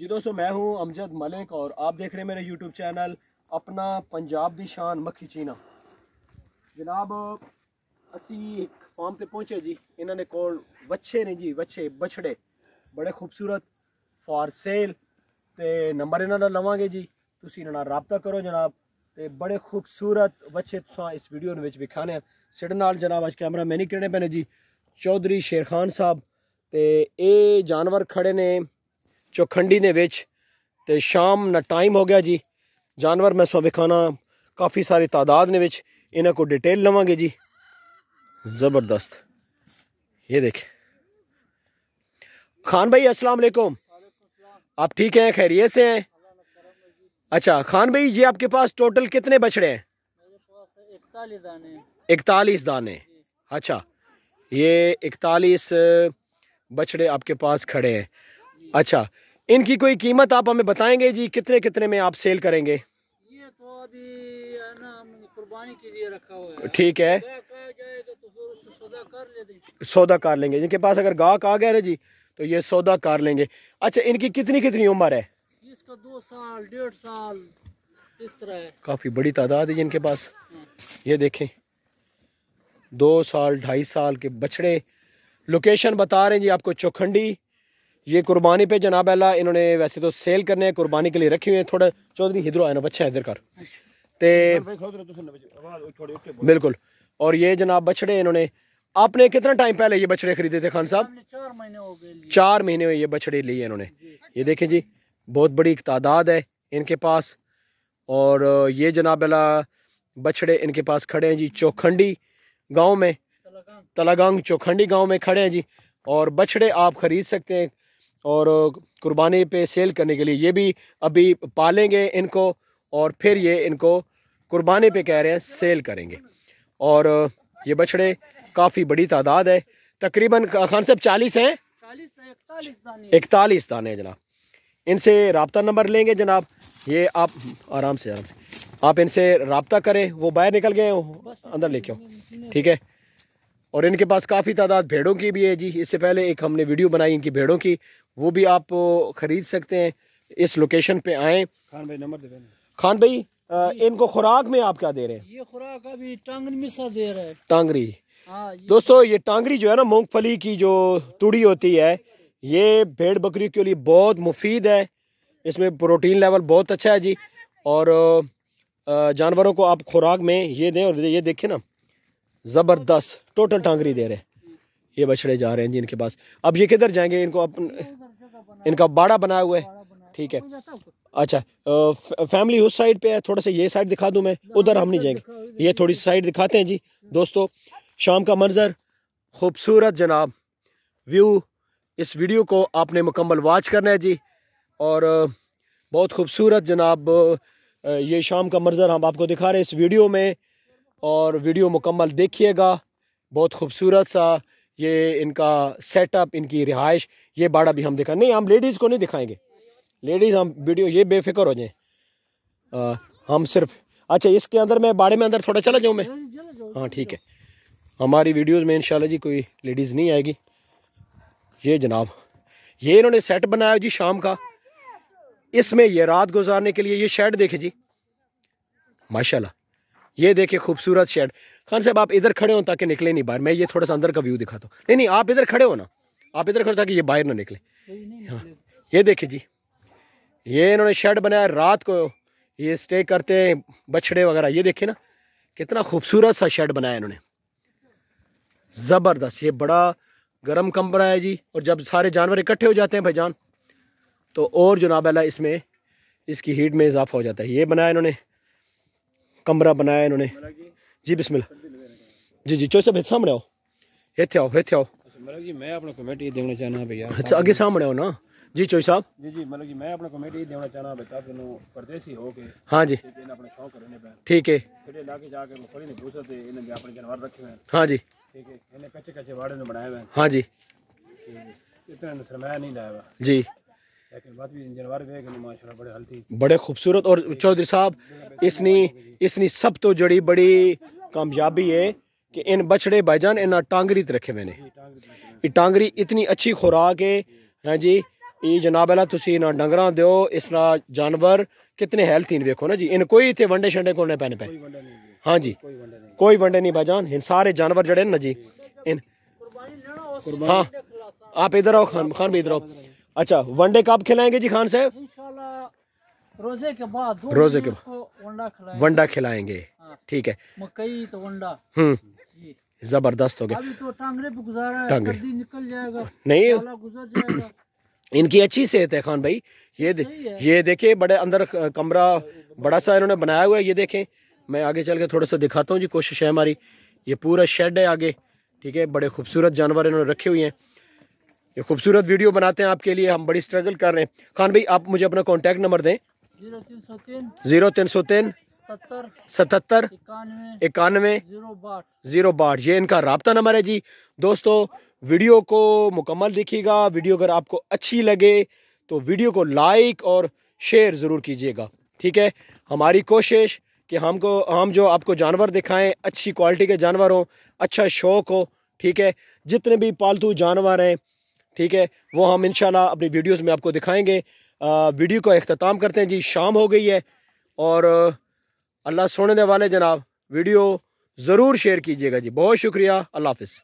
जी दोस्तों, मैं हूं अमजद मलिक और आप देख रहे हैं मेरे यूट्यूब चैनल अपना पंजाब दी शान मक्खी चीना। जनाब असी एक फार्म ते पहुंचे जी। इन्होंने कोल वच्छे ने जी, वच्छे बछड़े बड़े खूबसूरत फॉर सेल ते नंबर इन्हों दा लवांगे जी। तुसी इन्हां नाल राबता करो जनाब। ते बड़े खूबसूरत वच्छे तुसां इस वीडियो विच विखाने सिड नाल जनाब। अज कैमरा मैन ही कहने पैने जी चौधरी शेर खान साहब। ते ये जानवर खड़े ने चौखंडी ने विच ते शाम ना टाइम हो गया जी। जानवर मैं सौ विखाना काफ़ी सारी तादाद ने विच इन्हां को डिटेल लवांगे जी। ज़बरदस्त ये देखें। खान भाई अस्सलाम वालेकुम, आप ठीक हैं, खैरियत से हैं? अच्छा खान भाई, ये आपके पास टोटल कितने बछड़े हैं? 41 दाने। 41 दाने। अच्छा, ये 41 बछड़े आपके पास खड़े हैं। अच्छा, इनकी कोई कीमत आप हमें बताएंगे जी, कितने कितने में आप सेल करेंगे? ये तो अभी है ना, कुर्बानी के लिए रखा हुआ है। ठीक है, जाएगा तो फिर उससे सौदा कर लेते। सौदा कर लेंगे। जिनके पास अगर गाहक आ गया ना जी तो ये सौदा कर लेंगे। अच्छा, इनकी कितनी कितनी उम्र है? इसका 2 साल 1.5 साल इस तरह है। काफ़ी बड़ी तादाद है जिनके पास। ये देखें 2 साल 2.5 साल के बछड़े। लोकेशन बता रहे हैं जी आपको चौखंडी। ये कुर्बानी पे जनाब अल्लाह इन्होंने वैसे तो सेल करने हैं, कुर्बानी के लिए रखे हुए हैं। थोड़ा चौधरी इधर आए ना, बच्चा इधर कर ते बिल्कुल। और ये जनाब बछड़े इन्होंने, आपने कितना टाइम पहले ये बछड़े खरीदे थे खान साहब? 4 महीने हो गए। 4 महीने हुए ये बछड़े लिए इन्होंने। ये देखें जी, बहुत बड़ी तादाद है इनके पास। और ये जनाब अल्लाह बछड़े इनके पास खड़े हैं जी चौखंडी गाँव में, तलागंग चौखंडी गाँव में खड़े हैं जी। और बछड़े आप खरीद सकते हैं और कुर्बानी पे सेल करने के लिए। ये भी अभी पालेंगे इनको और फिर ये इनको कुर्बानी पे कह रहे हैं सेल करेंगे। और ये बछड़े काफ़ी बड़ी तादाद है, तकरीबन खान साहब 40 हैं। 41 दाने जनाब। इनसे रब्ता नंबर लेंगे जनाब। ये आप आराम से आप इनसे रब्ता करें। वो बाहर निकल गए, अंदर लेके आओ, ठीक है। और इनके पास काफ़ी तादाद भेड़ों की भी है जी। इससे पहले एक हमने वीडियो बनाई इनकी भेड़ों की, वो भी आप ख़रीद सकते हैं। इस लोकेशन पे आएँ। खान भाई नंबर दे दें। खान भाई इनको खुराक में आप क्या दे रहे हैं? ये खुराक अभी टांगरी मिसा दे रहा है। टांगरी। हाँ, दोस्तों ये टांगरी जो है ना, मूंगफली की जो तूड़ी होती है, ये भेड़ बकरी के लिए बहुत मुफीद है। इसमें प्रोटीन लेवल बहुत अच्छा है जी। और जानवरों को आप खुराक में ये दें। और ये देखें ना, ज़बरदस्त टोटल टांगरी दे रहे हैं। ये बछड़े जा रहे हैं जी इनके पास। अब ये किधर जाएंगे? इनको इनका बाड़ा बनाया हुआ है, ठीक है। अच्छा, फैमिली उस साइड पे है। थोड़ा सा ये साइड दिखा दूं मैं, उधर हम नहीं जाएंगे। ये थोड़ी सी साइड दिखाते हैं जी। दोस्तों शाम का मंजर खूबसूरत जनाब, व्यू। इस वीडियो को आपने मुकम्मल वॉच करना है जी। और बहुत खूबसूरत जनाब ये शाम का मंजर हम आपको दिखा रहे हैं इस वीडियो में। और वीडियो मुकम्मल देखिएगा। बहुत खूबसूरत सा ये इनका सेटअप, इनकी रिहाइश। ये बाड़ा भी हम दिखा, नहीं हम लेडीज़ को नहीं दिखाएंगे। लेडीज़ हम वीडियो, ये बेफिक्र हो जाए। हम सिर्फ, अच्छा इसके अंदर मैं बाड़े में अंदर थोड़ा चला जाऊँ मैं? हाँ ठीक है। हमारी वीडियोस में इंशाल्लाह जी कोई लेडीज़ नहीं आएगी। ये जनाब ये इन्होंने सेट बनाया जी शाम का। इसमें ये रात गुजारने के लिए ये शेड देखे जी, माशाल्लाह। ये देखे खूबसूरत शेड। खान साहब आप इधर खड़े हो ताकि निकले नहीं बाहर। मैं ये थोड़ा सा अंदर का व्यू दिखाता हूँ। नहीं आप इधर खड़े हो ना, आप इधर खड़े ताकि ये बाहर ना निकले। हाँ ये देखे जी, ये इन्होंने शेड बनाया। रात को ये स्टे करते हैं बछड़े वगैरह। ये देखे ना कितना खूबसूरत सा शेड बनाया इन्होंने, ज़बरदस्त। ये बड़ा गर्म कमरा है जी। और जब सारे जानवर इकट्ठे हो जाते हैं भाईजान तो और जनाब अल्लाह इसमें इसकी हीट में इजाफा हो जाता है। ये बनाया इन्होंने, कमरा बनाया इन्होंने जी। बिस्मिल्लाह जी। चो सब सामने आओ, इत्थे आओ, इत्थे आओ जी। मैं अपना कमेंट ये देना चाहना भैया। अच्छा आगे सामने आओ ना जी। चोई साहब जी मतलब कि मैं अपना कमेंट ये देना चाहना बेटा कि परदेसी हो के हाँ जी अपने शौक करने पे, ठीक है। फिर लाके जाके मुखरी ने पूछा थे इन्होंने अपने जानवर रखे हुए हैं, हाँ जी ठीक है। इन्हें कच्चे कच्चे वाड़े ने बनाए हुए हैं, हाँ जी। इतना सरमाया नहीं लाया हुआ जी, लेकिन बात भी जानवर देख माशाल्लाह बड़े हल्दी, बड़े खूबसूरत। और चौधरी साहब इसनी सब तो जड़ी बड़ी कामयाबी है कि इन बछड़े भाईजान इन्हें टांगरी रखे मैंने। ये टांगरी इतनी अच्छी खुराक है, हाँ जी। ये जनाब अला तुसी ना डंगरा दो इस तरह जानवर कितने हेल्थी ने देखो ना जी। इन कोई इतने वंडे शंडे को पैने पे। हाँ जी कोई वंडे नहीं भाईजान। इन सारे जानवर जड़े ना जी इन। हाँ आप इधर आओ खान भी इधर आओ। अच्छा वंडे कब खिलाएंगे जी खान साहब? इंशाल्लाह रोजे के बाद रोजे के बाद वंडा खिलाएंगे। ठीक है मकई तो वंडा। जबरदस्त हो गया। अभी तो टांगरे पे गुजारा है, सर्दी निकल जाएगा नहीं गुजर जाएगा। इनकी अच्छी सेहत है खान भाई। ये देखिए बड़े अंदर कमरा बड़ा सा इन्होंने बनाया हुआ है। ये देखें मैं आगे चल के थोड़ा सा दिखाता हूँ जी, कोशिश है हमारी। ये पूरा शेड है आगे। ठीक है बड़े खूबसूरत जानवर इन्होंने रखे हुए हैं। ये खूबसूरत वीडियो बनाते हैं आपके लिए। हम बड़ी स्ट्रगल कर रहे हैं। खान भाई आप मुझे अपना कॉन्टैक्ट नंबर दें। 0303 77 91 062। ये इनका राब्ता नंबर है जी। दोस्तों वीडियो को मुकम्मल देखिएगा। वीडियो अगर आपको अच्छी लगे तो वीडियो को लाइक और शेयर ज़रूर कीजिएगा। ठीक है हमारी कोशिश कि हम जो आपको जानवर दिखाएं अच्छी क्वालिटी के जानवर हो, अच्छा शौक हो। ठीक है जितने भी पालतू जानवर हैं ठीक है वो हम इंशाल्लाह अपनी वीडियोस में आपको दिखाएंगे। वीडियो का इख्तिताम करते हैं जी। शाम हो गई है और अल्लाह सुनने वाले जनाब वीडियो ज़रूर शेयर कीजिएगा जी। बहुत शुक्रिया। अल्लाह हाफिज़।